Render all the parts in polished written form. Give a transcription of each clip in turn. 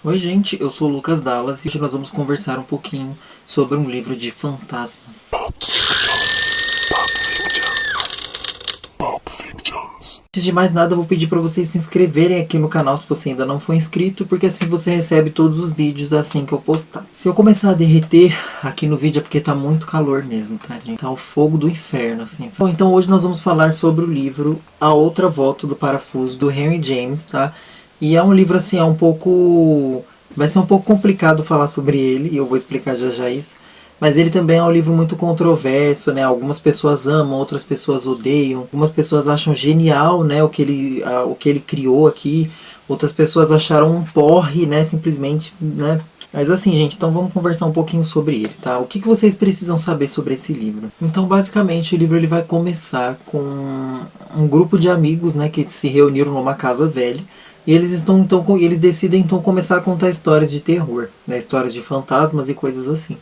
Oi gente, eu sou o Lucas Dallas e hoje nós vamos conversar um pouquinho sobre um livro de fantasmas. Antes de mais nada, eu vou pedir para vocês se inscreverem aqui no canal se você ainda não for inscrito, porque assim você recebe todos os vídeos assim que eu postar. Se eu começar a derreter aqui no vídeo é porque tá muito calor mesmo, tá gente? Tá o fogo do inferno, assim. Bom, então hoje nós vamos falar sobre o livro A Outra Volta do Parafuso, do Henry James, tá? E é um livro assim, vai ser um pouco complicado falar sobre ele, e eu vou explicar já já isso. Mas ele também é um livro muito controverso, né? Algumas pessoas amam, outras pessoas odeiam. Algumas pessoas acham genial, né, o que ele criou aqui. Outras pessoas acharam um porre, né, simplesmente, né? Mas assim, gente, então vamos conversar um pouquinho sobre ele, tá? O que vocês precisam saber sobre esse livro? Então, basicamente, o livro ele vai começar com um grupo de amigos, né, que se reuniram numa casa velha. E eles decidem então começar a contar histórias de terror, né, histórias de fantasmas e coisas assim.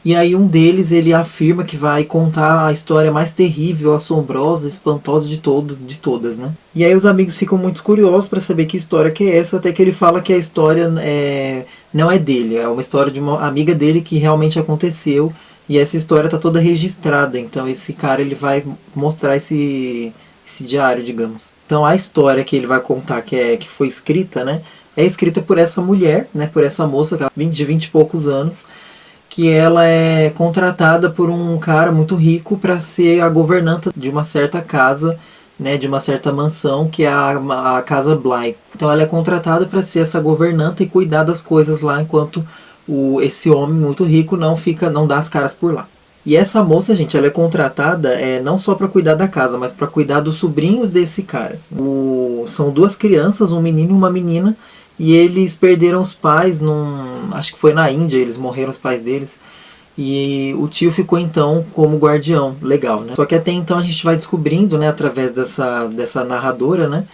E aí um deles ele afirma que vai contar a história mais terrível, assombrosa, espantosa de todas, né? E aí os amigos ficam muito curiosos para saber que história que é essa, até que ele fala que a história não é dele, é uma história de uma amiga dele que realmente aconteceu e essa história está toda registrada. Então esse cara ele vai mostrar esse diário, digamos. Então a história que ele vai contar que foi escrita, né? É escrita por essa mulher, né? Por essa moça de 20 e poucos anos, que ela é contratada por um cara muito rico para ser a governanta de uma certa casa, né, de uma certa mansão, que é a Casa Bly. Então ela é contratada para ser essa governanta e cuidar das coisas lá, enquanto esse homem muito rico não dá as caras por lá. E essa moça, gente, ela é contratada não só para cuidar da casa, mas para cuidar dos sobrinhos desse cara. São duas crianças, um menino e uma menina, e eles perderam os pais acho que foi na Índia, eles morreram os pais deles. E o tio ficou então como guardião, legal, né? Só que até então a gente vai descobrindo, né, através dessa narradora, né,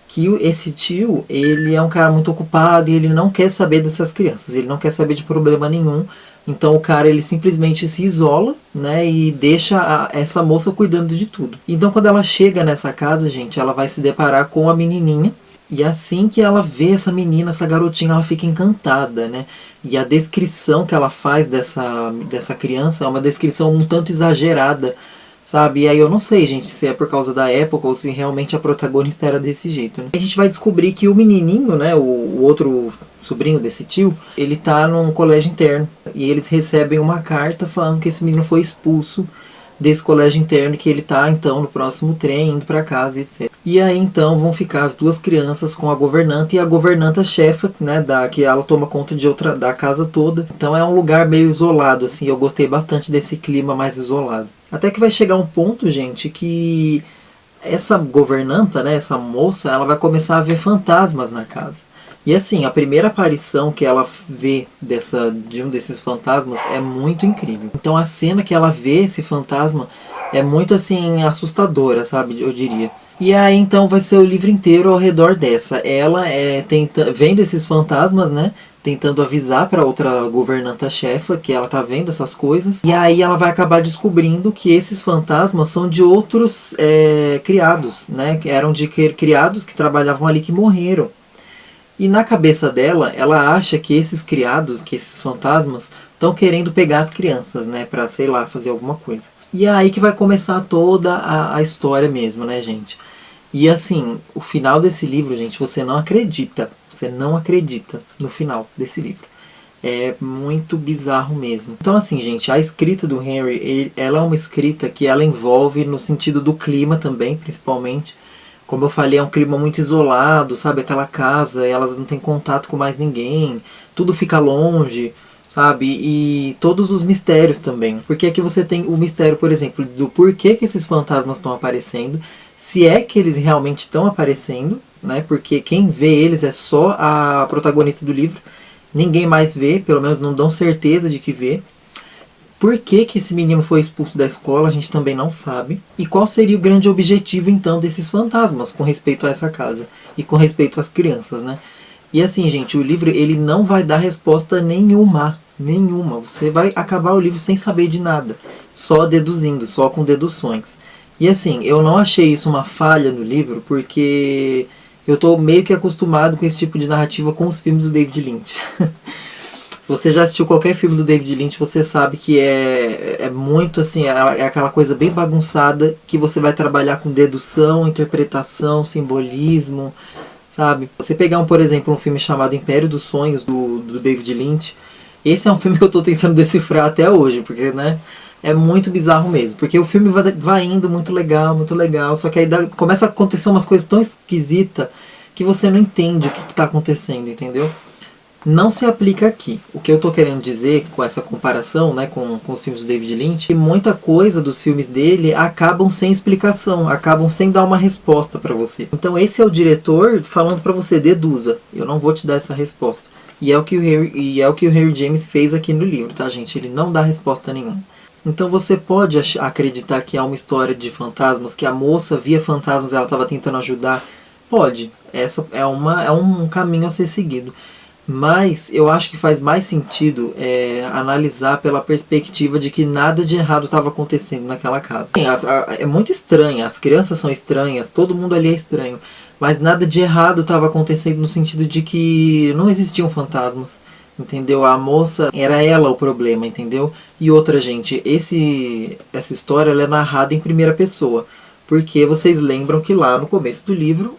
que esse tio, ele é um cara muito ocupado e ele não quer saber dessas crianças, ele não quer saber de problema nenhum. Então o cara ele simplesmente se isola, né, e deixa essa moça cuidando de tudo. Então quando ela chega nessa casa, gente, ela vai se deparar com a menininha. E assim que ela vê essa menina, essa garotinha, ela fica encantada, né? E a descrição que ela faz dessa criança é uma descrição um tanto exagerada, sabe? E aí eu não sei, gente, se é por causa da época ou se realmente a protagonista era desse jeito, né? A gente vai descobrir que o menininho, né, o outro sobrinho desse tio, ele tá num colégio interno. E eles recebem uma carta falando que esse menino foi expulso desse colégio interno, que ele tá então no próximo trem indo para casa, etc. E aí então vão ficar as duas crianças com a governanta e a governanta chefa, né, que ela toma conta da casa toda. Então é um lugar meio isolado, assim. Eu gostei bastante desse clima mais isolado. Até que vai chegar um ponto, gente, que essa governanta, né, essa moça, ela vai começar a ver fantasmas na casa. E assim, a primeira aparição que ela vê de um desses fantasmas é muito incrível. Então a cena que ela vê esse fantasma é muito assim assustadora, sabe? Eu diria. E aí então vai ser o livro inteiro ao redor dessa. Ela vendo esses fantasmas, né? Tentando avisar para outra governanta chefa que ela tá vendo essas coisas. E aí ela vai acabar descobrindo que esses fantasmas são de outros criados, né? Que eram de criados que trabalhavam ali que morreram. E na cabeça dela, ela acha que esses criados, que esses fantasmas, estão querendo pegar as crianças, né? Pra, sei lá, fazer alguma coisa. E é aí que vai começar toda a história mesmo, né, gente? E assim, o final desse livro, gente, você não acredita. Você não acredita no final desse livro. É muito bizarro mesmo. Então assim, gente, a escrita do Henry, ela é uma escrita que ela envolve no sentido do clima também, principalmente. Como eu falei, é um clima muito isolado, sabe? Aquela casa, elas não têm contato com mais ninguém, tudo fica longe, sabe? E todos os mistérios também. Porque aqui você tem o mistério, por exemplo, do porquê que esses fantasmas estão aparecendo, se é que eles realmente estão aparecendo, né? Porque quem vê eles é só a protagonista do livro, ninguém mais vê, pelo menos não dão certeza de que vê. Por que esse menino foi expulso da escola, a gente também não sabe. E qual seria o grande objetivo, então, desses fantasmas com respeito a essa casa e com respeito às crianças, né? E assim, gente, o livro ele não vai dar resposta nenhuma. Nenhuma. Você vai acabar o livro sem saber de nada. Só deduzindo, só com deduções. E assim, eu não achei isso uma falha no livro, porque Eu tô meio que acostumado com esse tipo de narrativa com os filmes do David Lynch. Se você já assistiu qualquer filme do David Lynch, você sabe que é muito assim, é aquela coisa bem bagunçada que você vai trabalhar com dedução, interpretação, simbolismo, sabe? Você pegar, por exemplo, um filme chamado Império dos Sonhos, do David Lynch, esse é um filme que eu tô tentando decifrar até hoje, porque, né, é muito bizarro mesmo. Porque o filme vai indo muito legal, só que aí começa a acontecer umas coisas tão esquisitas que você não entende o que tá acontecendo, entendeu? Não se aplica aqui. O que eu tô querendo dizer com essa comparação, né, com os filmes do David Lynch, que muita coisa dos filmes dele acabam sem explicação, acabam sem dar uma resposta pra você. Então esse é o diretor falando pra você, deduza, eu não vou te dar essa resposta. E é o que o Harry James fez aqui no livro, tá, gente? Ele não dá resposta nenhuma. Então você pode acreditar que é uma história de fantasmas, que a moça via fantasmas e ela estava tentando ajudar. Pode. Essa é um caminho a ser seguido. Mas eu acho que faz mais sentido analisar pela perspectiva de que nada de errado estava acontecendo naquela casa. É muito estranha, as crianças são estranhas, todo mundo ali é estranho. Mas nada de errado estava acontecendo no sentido de que não existiam fantasmas. Entendeu? A moça, era ela o problema, entendeu? E outra, gente, essa história ela é narrada em primeira pessoa. Porque vocês lembram que lá no começo do livro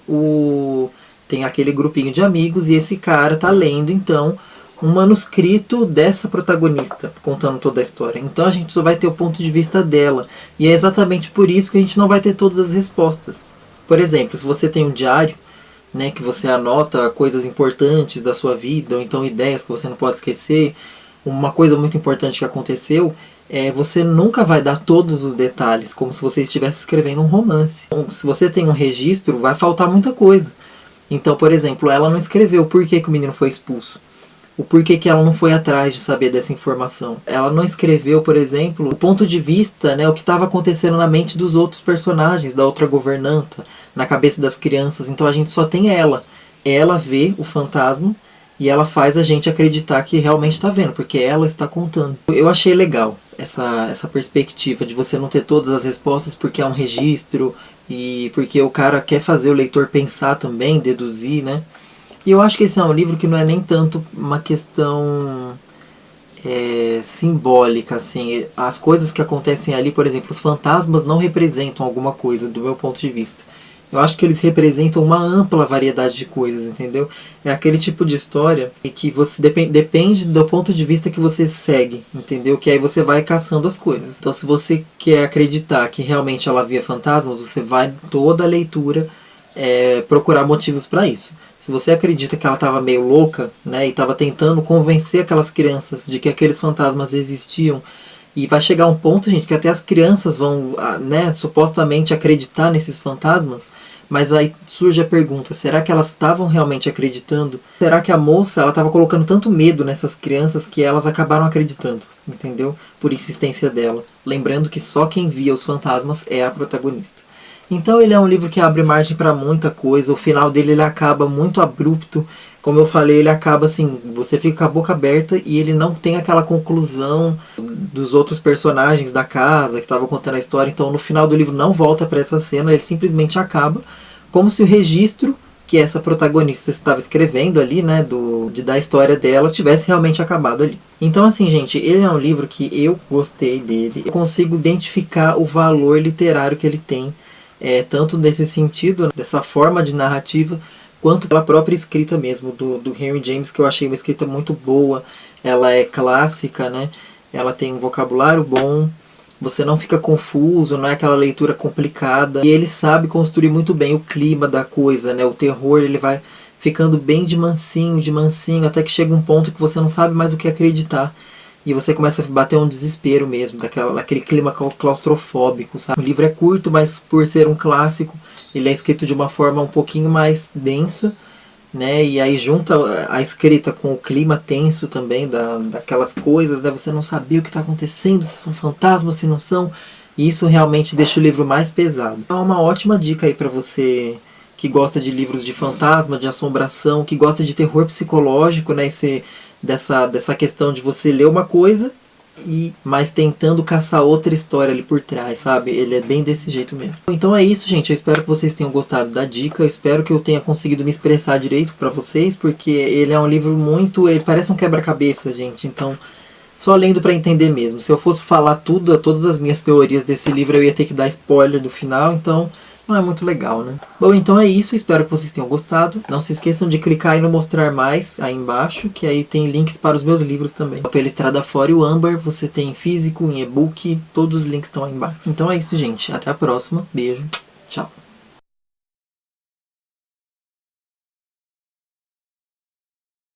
tem aquele grupinho de amigos e esse cara tá lendo, então, um manuscrito dessa protagonista, contando toda a história. Então a gente só vai ter o ponto de vista dela. E é exatamente por isso que a gente não vai ter todas as respostas. Por exemplo, se você tem um diário, né, que você anota coisas importantes da sua vida, ou então ideias que você não pode esquecer, uma coisa muito importante que aconteceu, você nunca vai dar todos os detalhes, como se você estivesse escrevendo um romance. Então, se você tem um registro, vai faltar muita coisa. Então, por exemplo, ela não escreveu o porquê que o menino foi expulso. O porquê que ela não foi atrás de saber dessa informação. Ela não escreveu, por exemplo, o ponto de vista, né, o que estava acontecendo na mente dos outros personagens, da outra governanta, na cabeça das crianças. Então a gente só tem ela. Ela vê o fantasma e ela faz a gente acreditar que realmente está vendo, porque ela está contando. Eu achei legal essa perspectiva de você não ter todas as respostas porque é um registro e porque o cara quer fazer o leitor pensar também, deduzir, né? E eu acho que esse é um livro que não é nem tanto uma questão simbólica, assim. As coisas que acontecem ali, por exemplo, os fantasmas não representam alguma coisa, do meu ponto de vista. Eu acho que eles representam uma ampla variedade de coisas, entendeu? É aquele tipo de história que você depende do ponto de vista que você segue, entendeu? Que aí você vai caçando as coisas. Então, se você quer acreditar que realmente ela via fantasmas, você vai toda a leitura procurar motivos para isso. Se você acredita que ela estava meio louca, né, e estava tentando convencer aquelas crianças de que aqueles fantasmas existiam, e vai chegar um ponto, gente, que até as crianças vão, né, supostamente acreditar nesses fantasmas, mas aí surge a pergunta, será que elas estavam realmente acreditando? Será que a moça ela estava colocando tanto medo nessas crianças que elas acabaram acreditando, entendeu? Por insistência dela. Lembrando que só quem via os fantasmas é a protagonista. Então ele é um livro que abre margem para muita coisa, o final dele ele acaba muito abrupto, como eu falei, ele acaba assim, você fica com a boca aberta e ele não tem aquela conclusão dos outros personagens da casa que estavam contando a história, então no final do livro não volta para essa cena, ele simplesmente acaba, como se o registro que essa protagonista estava escrevendo ali, né, da história dela, tivesse realmente acabado ali. Então assim, gente, ele é um livro que eu gostei dele, eu consigo identificar o valor literário que ele tem, tanto nesse sentido, dessa forma de narrativa, quanto pela própria escrita mesmo do Henry James, que eu achei uma escrita muito boa. Ela é clássica, né? Ela tem um vocabulário bom, você não fica confuso, não é aquela leitura complicada. E ele sabe construir muito bem o clima da coisa, né? O terror, ele vai ficando bem de mansinho, até que chega um ponto que você não sabe mais o que acreditar. E você começa a bater um desespero mesmo, daquele clima claustrofóbico, sabe? O livro é curto, mas por ser um clássico, ele é escrito de uma forma um pouquinho mais densa, né? E aí junta a escrita com o clima tenso também, daquelas coisas, né? Você não sabia o que está acontecendo, se são fantasmas, se não são. E isso realmente deixa o livro mais pesado. É uma ótima dica aí para você que gosta de livros de fantasma, de assombração, que gosta de terror psicológico, né? Dessa questão de você ler uma coisa mas tentando caçar outra história ali por trás, sabe? Ele é bem desse jeito mesmo. Então é isso, gente. Eu espero que vocês tenham gostado da dica. Eu espero que eu tenha conseguido me expressar direito pra vocês, porque ele é um livro muito... Ele parece um quebra-cabeça, gente. Então, só lendo pra entender mesmo. Se eu fosse falar todas as minhas teorias desse livro, eu ia ter que dar spoiler do final, então... não é muito legal, né? Bom, então é isso. Espero que vocês tenham gostado. Não se esqueçam de clicar aí no mostrar mais aí embaixo, que aí tem links para os meus livros também. Pela Estrada Fora e o Âmbar, você tem em físico, em e-book, todos os links estão aí embaixo. Então é isso, gente. Até a próxima. Beijo. Tchau.